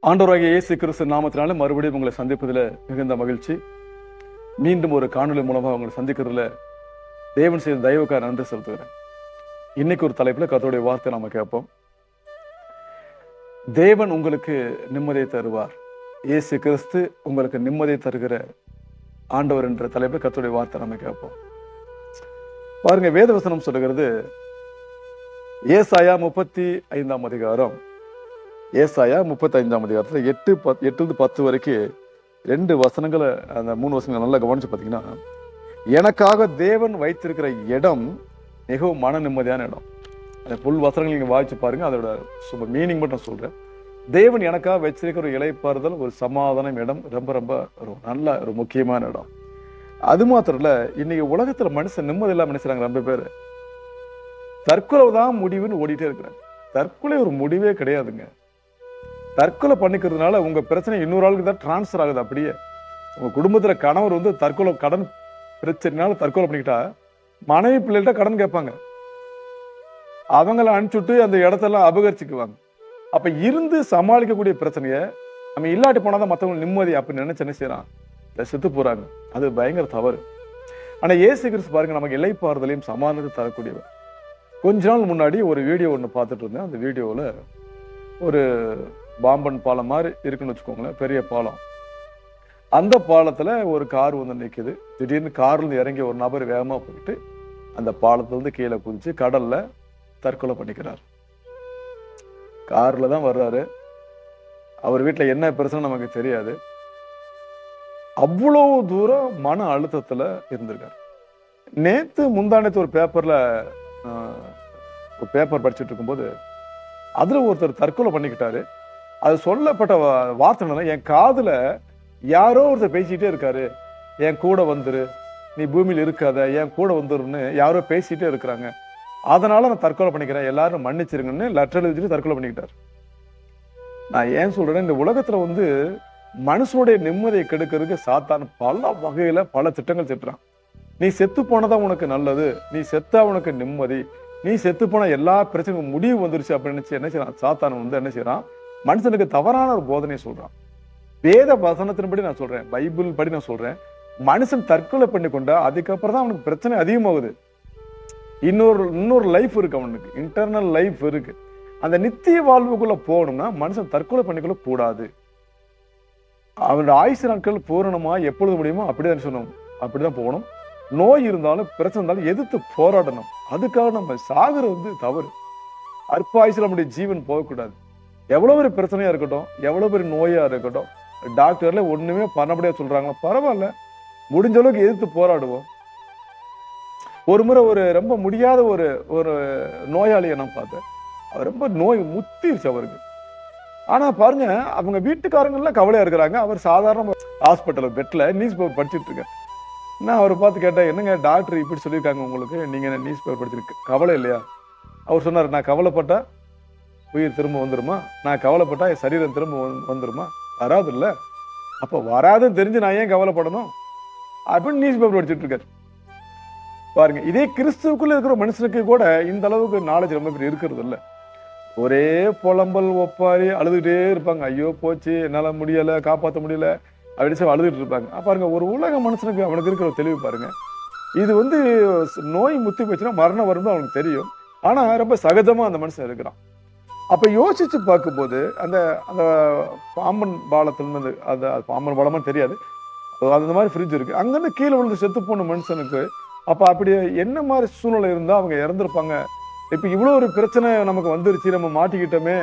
ஆண்டவராகிய இயேசு கிறிஸ்து நாமத்தினால மறுபடியும் உங்களை சந்திப்பதில் மிகுந்த மகிழ்ச்சி. மீண்டும் ஒரு காணொலி மூலமாக உங்களை சந்திக்கிறதுல தேவன் செய்த தயவுக்காக நன்றி செலுத்துகிறேன். இன்னைக்கு ஒரு தலைப்புல கர்த்தருடைய வார்த்தை நாம கேட்போம். தேவன் உங்களுக்கு நிம்மதியை தருவார். இயேசு கிறிஸ்து உங்களுக்கு நிம்மதியை தருகிற ஆண்டவர் என்ற தலைப்புல கர்த்தருடைய வார்த்தை நாம கேட்போம். பாருங்க, வேதவசனம் சொல்லுகிறது ஏசாயா 35ஆம் அதிகாரம், ஏசாயா 35ஆம் அதிகாரத்தில் 8-10 வரைக்கும் 2 வசனங்களை, அந்த 3 வசனங்களை நல்லா கவனிச்சு பார்த்தீங்கன்னா, எனக்காக தேவன் வைத்திருக்கிற இடம் மிகவும் மன நிம்மதியான இடம். அந்த புல் வசனங்கள் நீங்கள் வாய்ச்சி பாருங்க, அதோட மீனிங் மட்டும் சொல்றேன். தேவன் எனக்காக வச்சிருக்கிற ஒரு இளைப்பாறுதல், ஒரு சமாதானம் இடம், ரொம்ப ரொம்ப ஒரு நல்ல ஒரு முக்கியமான இடம். அது மாத்திரம் இல்ல, இன்னைக்கு உலகத்துல மனுஷன் நிம்மதி இல்லாம நினைச்சாங்க. ரொம்ப பேர் தற்கொலை தான் முடிவுன்னு ஓடிட்டே இருக்கிறாங்க. தற்கொலை ஒரு முடிவே கிடையாதுங்க. தற்கொலை பண்ணிக்கிறதுனால உங்க பிரச்சனை இன்னொரு ஆளுக்கு தான் டிரான்ஸ்ஃபர் ஆகுது. அப்படியே உங்க குடும்பத்துல கணவர் வந்து தற்கொலை கடன் பிரச்சனைனால தற்கொலை பண்ணிக்கிட்டா, மனைவி பிள்ளைகிட்ட கடன் கேட்பாங்க, அவங்கள அனுப்பிச்சுட்டு அந்த இடத்தெல்லாம் அபகரிச்சுக்குவாங்க. அப்ப இருந்து சமாளிக்கக்கூடிய பிரச்சனைய நம்ம இல்லாட்டி போனாதான் மற்றவங்க நிம்மதி அப்படின்னு நினைச்சு என்ன செய்யறான், செத்து போறாங்க. அது பயங்கர தவறு. ஆனா இயேசு கிறிஸ்து பாருங்க, நமக்கு இளைப்பாறுதலையும் சமாதானத்தை தரக்கூடியவர். கொஞ்ச நாள் முன்னாடி ஒரு வீடியோ ஒன்று பார்த்துட்டு இருந்தேன். அந்த வீடியோவில் ஒரு பாம்பன் பாலம் மாதிரி இருக்குன்னு வச்சுக்கோங்களேன், பெரிய பாலம். அந்த பாலத்துல ஒரு கார் வந்து நிற்குது. திடீர்னு கார்ல இருந்து இறங்கி ஒரு நபர் வேகமா போயிட்டு அந்த பாலத்துல இருந்து கீழே குதிச்சு கடல்ல தற்கொலை பண்ணிக்கிறார். கார்ல தான் வர்றாரு. அவர் வீட்டுல என்ன பிரச்சனை நமக்கு தெரியாது. அவ்வளவு தூரம் மன அழுத்தத்துல இருந்திருக்காரு. நேத்து முந்தானத்து ஒரு பேப்பர் படிச்சுட்டு இருக்கும்போது அதுல ஒருத்தர் தற்கொலை பண்ணிக்கிட்டாரு. அது சொல்லப்பட்ட வார்த்தை என்னன்னா, என் காதுல யாரோ ஒருத்தர் பேசிட்டே இருக்காரு, என் கூட வந்துரு, நீ பூமியில் இருக்காத, என் கூட வந்துருன்னு யாரோ பேசிட்டே இருக்கிறாங்க, அதனால நான் தற்கொலை பண்ணிக்கிறேன், எல்லாரும் மன்னிச்சிருங்கன்னு லெட்டர் எழுதிட்டு தற்கொலை பண்ணிக்கிட்டாரு. நான் ஏன் சொல்றேன், இந்த உலகத்துல வந்து மனுஷனுடைய நிம்மதியை கெடுக்கிறதுக்கு சாத்தான் பல வகையில பல திட்டங்கள் திட்டுறான். நீ செத்து போனதான் உனக்கு நல்லது, நீ செத்தா உனக்கு நிம்மதி, நீ செத்து போன எல்லா பிரச்சனைக்கும் முடிவு வந்துருச்சு அப்படின்னு என்ன செய்யறான் சாத்தான் வந்து என்ன செய்யறான், மனுஷனுக்கு தவறான ஒரு போதனையை சொல்றான். வேத வசனத்தின்படி நான் சொல்றேன், பைபிள் படி நான் சொல்றேன், மனுஷன் தற்கொலை பண்ணி கொண்டா அதுக்கப்புறம் தான் அவனுக்கு பிரச்சனை அதிகமாகுது. இன்னொரு லைஃப் இருக்கு, அவனுக்கு இன்டர்னல் லைஃப் இருக்கு. அந்த நித்திய வாழ்வுக்குள்ள போகணும்னா மனுஷன் தற்கொலை பண்ணிக்கொள்ள கூடாது. அவனுடைய ஆயுசு நாட்கள் பூரணமா எப்பொழுது முடியுமோ அப்படிதான் சொல்லணும், அப்படிதான் போகணும். நோய் இருந்தாலும் பிரச்சனை இருந்தாலும் எதிர்த்து போராடணும். அதுக்காக நம்ம சாகுறது வந்து தவறு. அற்ப ஆயுசுல நம்முடைய ஜீவன் போகக்கூடாது. எவ்வளவு பெரிய பிரச்சனையா இருக்கட்டும், எவ்வளவு பெரிய நோயா இருக்கட்டும், டாக்டர்ல ஒண்ணுமே பண்ணபடியா சொல்றாங்களா, பரவாயில்ல, முடிஞ்ச அளவுக்கு எதிர்த்து போராடுவோம். ஒரு முறை ஒரு ரொம்ப முடியாத ஒரு நோயாளியை நான் பார்த்தேன். அவர் ரொம்ப நோய் முத்திருச்சு அவருக்கு. ஆனா பாருங்க, அவங்க வீட்டுக்காரங்க எல்லாம் கவலையா இருக்கிறாங்க. அவர் சாதாரண ஹாஸ்பிட்டல் பெட்ல நியூஸ் பேப்பர் படிச்சுட்டு இருக்காரு. நான் அவரை பார்த்து கேட்டேன், என்னங்க டாக்டர் இப்படி சொல்லியிருக்காங்க உங்களுக்கு, நீங்க என்ன நியூஸ் பேப்பர் படிச்சிருக்கு, கவலை இல்லையா? அவர் சொன்னார், நான் கவலைப்பட்டா உயிர் திரும்ப வந்துருமா, நான் கவலைப்பட்டா என் சரீரம் திரும்ப வந்துருமா, வராது இல்ல, அப்ப வராதுன்னு தெரிஞ்சு நான் ஏன் கவலைப்படணும் அப்படின்னு நியூஸ் பேப்பர் படிச்சுட்டு இருக்காரு. பாருங்க, இதே கிறிஸ்துவுக்குள்ள இருக்கிற மனுஷனுக்கு கூட இந்த அளவுக்கு நாலேஜ் ரொம்ப பேர் இருக்கிறது இல்ல. ஒரே புலம்பல் ஒப்பாரி அழுதுகிட்டே இருப்பாங்க. ஐயோ போச்சு, என்னால முடியல, காப்பாற்ற முடியல அப்படி சொல்லி அழுதுட்டு இருப்பாங்க. பாருங்க, ஒரு உலக மனுஷனுக்கு அவனுக்கு இருக்கிற ஒரு தெளிவு பாருங்க. இது வந்து நோய் முத்தி போச்சுன்னா மரணம் வரும்னு அவனுக்கு தெரியும். ஆனா ரொம்ப சகஜமா அந்த மனுஷன் இருக்கிறான். அப்ப யோசிச்சு பார்க்கும்போது அந்த அந்த பாம்பன் பாலத்திலிருந்து, அந்த பாம்பன் பாலமான்னு தெரியாது, அந்த மாதிரி ஃப்ரிட்ஜ் இருக்கு, அங்கிருந்து கீழே விழுந்து செத்து போன மனுஷனுக்கு அப்ப அப்படி என்ன மாதிரி சூழ்நிலை இருந்தா அவங்க இறந்துருப்பாங்க. இப்ப இவ்வளவு ஒரு பிரச்சனை நமக்கு வந்துருச்சு, நம்ம மாட்டிக்கிட்டோமே,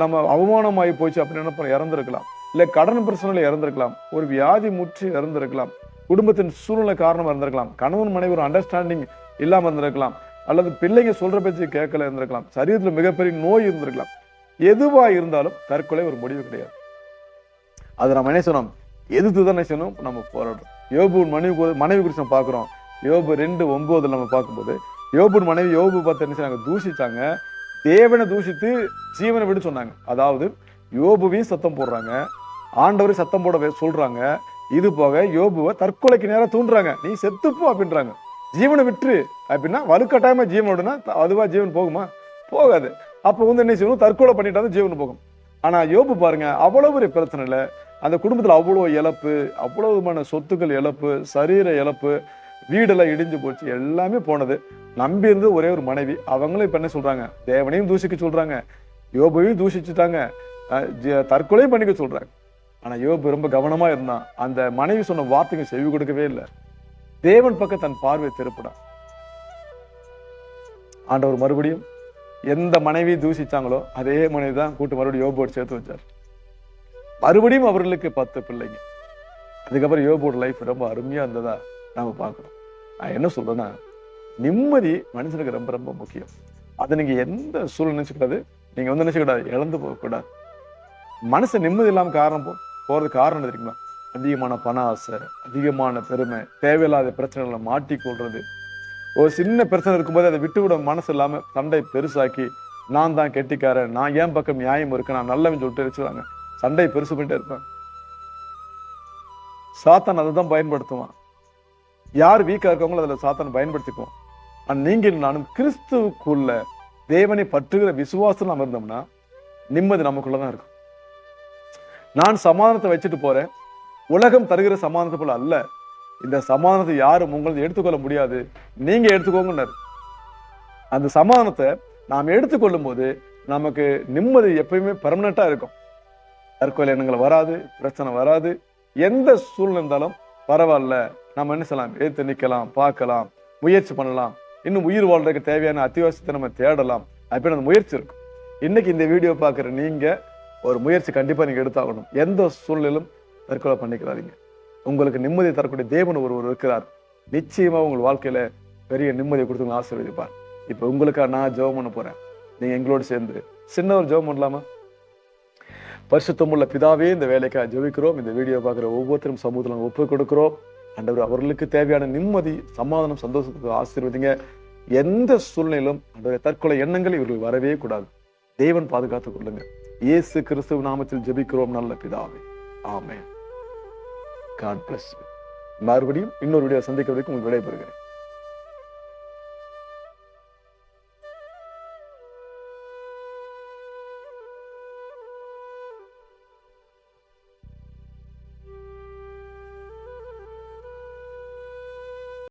நம்ம அவமானமாகி போச்சு அப்படின்னு நினைப்ப இறந்துருக்கலாம், இல்ல கடன் பிரச்சனையில இறந்திருக்கலாம், ஒரு வியாதி முற்றி இறந்திருக்கலாம், குடும்பத்தின் சூழ்நிலை காரணமா இருந்திருக்கலாம், கணவன் மனைவி ஒரு அண்டர்ஸ்டாண்டிங் இல்லாம இருந்திருக்கலாம், அல்லது பிள்ளைங்க சொல்ற பேச்சு கேட்கல இருந்திருக்கலாம், சரீரத்துல மிகப்பெரிய நோய் இருந்திருக்கலாம். எதுவா இருந்தாலும் தற்கொலை ஒரு முடிவு கிடையாது. அது நம்ம என்ன செய்யணும், எதிர்த்து தான் என்ன செய்யணும், நம்ம போராடுறோம். யோபு மனைவி குறித்து நம்ம பாக்குறோம். யோபு 2:9 நம்ம பார்க்கும்போது, யோபு மனைவி யோபு பார்த்து என்ன செய்றாங்க, தூஷிச்சாங்க, தேவனை தூஷித்து ஜீவனை விட சொன்னாங்க. அதாவது யோபுவையும் சத்தம் போடுறாங்க, ஆண்டவரை சத்தம் போட சொல்றாங்க. இது போக யோபுவை தற்கொலைக்கு நேரம் தூண்டுறாங்க, நீ செத்துப்போ அப்படின்றாங்க, ஜீவனை விட்டுரு அப்படின்னா. வலுக்கட்டாயமா ஜீவன் விடுனா அதுவா ஜீவன் போகுமா? போகாது. அப்போ வந்து என்ன செய்யணும், தற்கொலை பண்ணிட்டா ஜீவன் போகும். ஆனா யோபு பாருங்க, அவ்வளவு ஒரு பிரச்சனை இல்லை. அந்த குடும்பத்துல அவ்வளவு இழப்பு, அவ்வளவுமான சொத்துக்கள் இழப்பு, சரீர இழப்பு, வீடெல்லாம் இடிஞ்சு போச்சு, எல்லாமே போனது. நம்பி இருந்து ஒரே ஒரு மனைவி. அவங்களும் இப்ப என்ன சொல்றாங்க, தேவனையும் தூஷிக்க சொல்றாங்க, யோபையும் தூஷிச்சுட்டாங்க, தற்கொலையும் பண்ணிக்க சொல்றாங்க. ஆனா யோபு ரொம்ப கவனமா இருந்தான். அந்த மனைவி சொன்ன வார்த்தைக்கு செவி கொடுக்கவே இல்லை. தேவன் பக்கம் தன் பார்வை திருப்பினான். ஆண்டவர் மறுபடியும் எந்த மனைவி தூஷிச்சாங்களோ அதே மனைவி தான் கூட்டு மறுபடியும் யோபோடு சேர்த்து வச்சார். மறுபடியும் அவர்களுக்கு 10 பிள்ளைங்க. அதுக்கப்புறம் யோபோட லைஃப் ரொம்ப அருமையா இருந்ததா நாம பார்க்கிறோம். நான் என்ன சொல்றேன்னா, நிம்மதி மனுஷனுக்கு ரொம்ப ரொம்ப முக்கியம். அதை நீங்க எந்த சூழ்நிலை நினைச்சுக்கூடாது, நீங்க வந்து நினைச்சுக்கூடாது, இழந்து போகக்கூடாது. மனசு நிம்மதி இல்லாம போறதுக்கு காரணம் தெரியுமா? அதிகமான பண ஆசை, அதிகமான பெருமை, தேவையில்லாத பிரச்சனைகளை மாட்டிக்கொள்றது. ஒரு சின்ன பிரச்சனை இருக்கும்போது அதை விட்டுவிட மனசு இல்லாம சண்டை பெருசாக்கி, நான் தான் கெட்டிக்காரன், நான் ஏன் பக்கம் நியாயம் இருக்கு, நான் நல்லவன் சொல்லிட்டு வச்சுருவாங்க. சண்டை பெருசு பண்ணிட்டே இருப்பாங்க. சாத்தான் அதை தான் பயன்படுத்துவான். யார் வீக்கா இருக்கவங்களும் அதுல சாத்தான் பயன்படுத்திக்குவோம். நீங்கள் நானும் கிறிஸ்துவுக்குள்ள தேவனை பற்றுகிற விசுவாசம் நம்ம இருந்தோம்னா நிம்மதி நமக்குள்ளதான் இருக்கும். நான் சமாதானத்தை வச்சுட்டு போறேன், உலகம் தருகிற சமாதானத்தை போல அல்ல. இந்த சமாதானத்தை யாரும் உங்களுக்கு எடுத்துக்கொள்ள முடியாது, நீங்க எடுத்துக்கோங்கன்னாரு. அந்த சமாதானத்தை நாம் எடுத்துக்கொள்ளும் போது நமக்கு நிம்மதி எப்பயுமே பெர்மனண்டா இருக்கும். தற்கொலை எண்ணங்கள் வராது, பிரச்சனை வராது. எந்த சூழ்நிலை இருந்தாலும் பரவாயில்ல, நம்ம என்ன செய்யலாம், ஏத்து நிக்கலாம், பார்க்கலாம், முயற்சி பண்ணலாம், இன்னும் உயிர் வாழ்றதுக்கு தேவையான அத்தியாவசியத்தை நம்ம தேடலாம் அப்படின்னு அந்த முயற்சி இருக்கும். இன்னைக்கு இந்த வீடியோ பார்க்குற நீங்க ஒரு முயற்சி கண்டிப்பா நீங்க எடுத்தாகணும். எந்த சூழ்நிலையிலும் தற்கொலை பண்ணிக்கிறாதீங்க. உங்களுக்கு நிம்மதி தரக்கூடிய தேவன் ஒருவர் இருக்கிறார். நிச்சயமா உங்கள் வாழ்க்கையில பெரிய நிம்மதியை கொடுத்து ஆசீர்வதிப்பார். இப்ப உங்களுக்காக நான் ஜெபம் பண்ண போறேன். நீங்க எங்களோடு சேர்ந்து சின்ன ஒரு ஜெபம் பண்ணலாமா? பரிசுத்தமுள்ள பிதாவே, இந்த வேலைக்காக ஜெபிக்கிறோம். இந்த வீடியோ பார்க்குற ஒவ்வொருத்தரும் சமூகத்தில் ஒப்பு கொடுக்கிறோம். ஆண்டவர் அவர்களுக்கு தேவையான நிம்மதி, சமாதானம், சந்தோஷத்துக்கு ஆசீர்வதிங்க. எந்த சூழ்நிலையிலும் அந்த தற்கொலை எண்ணங்கள் இவர்கள் வரவே கூடாது. தேவன் பாதுகாத்துக் கொள்ளுங்க. இயேசு கிறிஸ்துவ நாமத்தில் ஜெபிக்கிறோம் நல்ல பிதாவே, ஆமென். God bless you. மறுபடியும் இன்னொரு வீடியோ சந்திக்க வரைக்கும் உங்களுக்கு விடைபெறுகிறேன்.